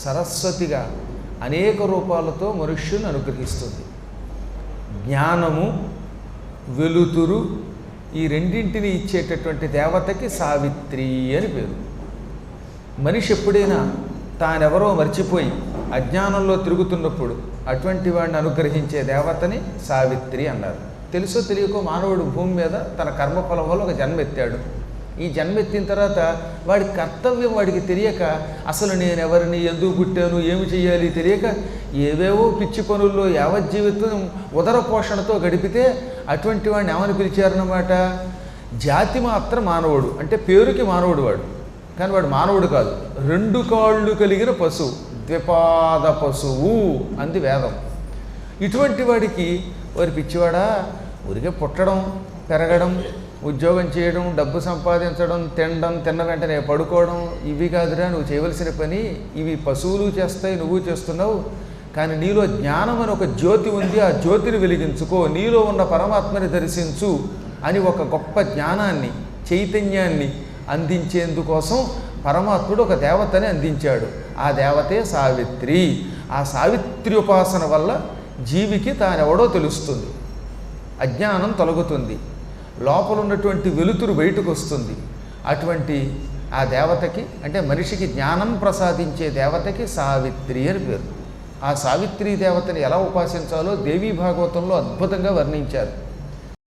సరస్వతిగా అనేక రూపాలతో మనుష్యుని అనుగ్రహిస్తుంది. జ్ఞానము, వెలుతురు ఈ రెండింటిని ఇచ్చేటటువంటి దేవతకి సావిత్రి అని పేరు. మనిషి ఎప్పుడైనా తానెవరో మర్చిపోయి అజ్ఞానంలో తిరుగుతున్నప్పుడు అటువంటి వాడిని అనుగ్రహించే దేవతని సావిత్రి అన్నారు. తెలుసో తెలియకో మానవుడు భూమి మీద తన కర్మఫలం వల్ల ఒక జన్మెత్తాడు. ఈ జన్మెత్తిన తర్వాత వాడి కర్తవ్యం వాడికి తెలియక, అసలు నేను ఎవరిని, ఎందుకు పుట్టాను, ఏమి చేయాలి తెలియక ఏవేవో పిచ్చి పనుల్లో యావజ్జీవితం ఉదర పోషణతో గడిపితే అటువంటి వాడిని ఏమని పిలిచారన్నమాట, జాతి మాత్రం మానవుడు, అంటే పేరుకి మానవుడు వాడు, కానీ వాడు మానవుడు కాదు, 2 కాళ్ళు కలిగిన పశువు, ద్విపాద పశువు అంది వేదం. ఇటువంటి వాడికి వారి పిచ్చివాడా, ఊరికే పుట్టడం, పెరగడం, ఉద్యోగం చేయడం, డబ్బు సంపాదించడం, తినడం, తిన్న వెంటనే పడుకోవడం, ఇవి కాదురా నువ్వు చేయవలసిన పని, ఇవి పశువులు చేస్తాయి, నువ్వు చేస్తున్నావు. కానీ నీలో జ్ఞానం అని ఒక జ్యోతి ఉంది, ఆ జ్యోతిని వెలిగించుకో, నీలో ఉన్న పరమాత్మని దర్శించు అని ఒక గొప్ప జ్ఞానాన్ని, చైతన్యాన్ని అందించేందుకోసం పరమాత్ముడు ఒక దేవతని అందించాడు. ఆ దేవతే సావిత్రి. ఆ సావిత్రి ఉపాసన వల్ల జీవికి తానెవడో తెలుస్తుంది, అజ్ఞానం తొలగుతుంది, లోపల ఉన్నటువంటి వెలుతురు బయటకు వస్తుంది. అటువంటి ఆ దేవతకి, అంటే మనిషికి జ్ఞానం ప్రసాదించే దేవతకి సావిత్రి అని పేరు. ఆ సావిత్రి దేవతని ఎలా ఉపాసించాలో దేవీ భాగవతంలో అద్భుతంగా వర్ణించారు.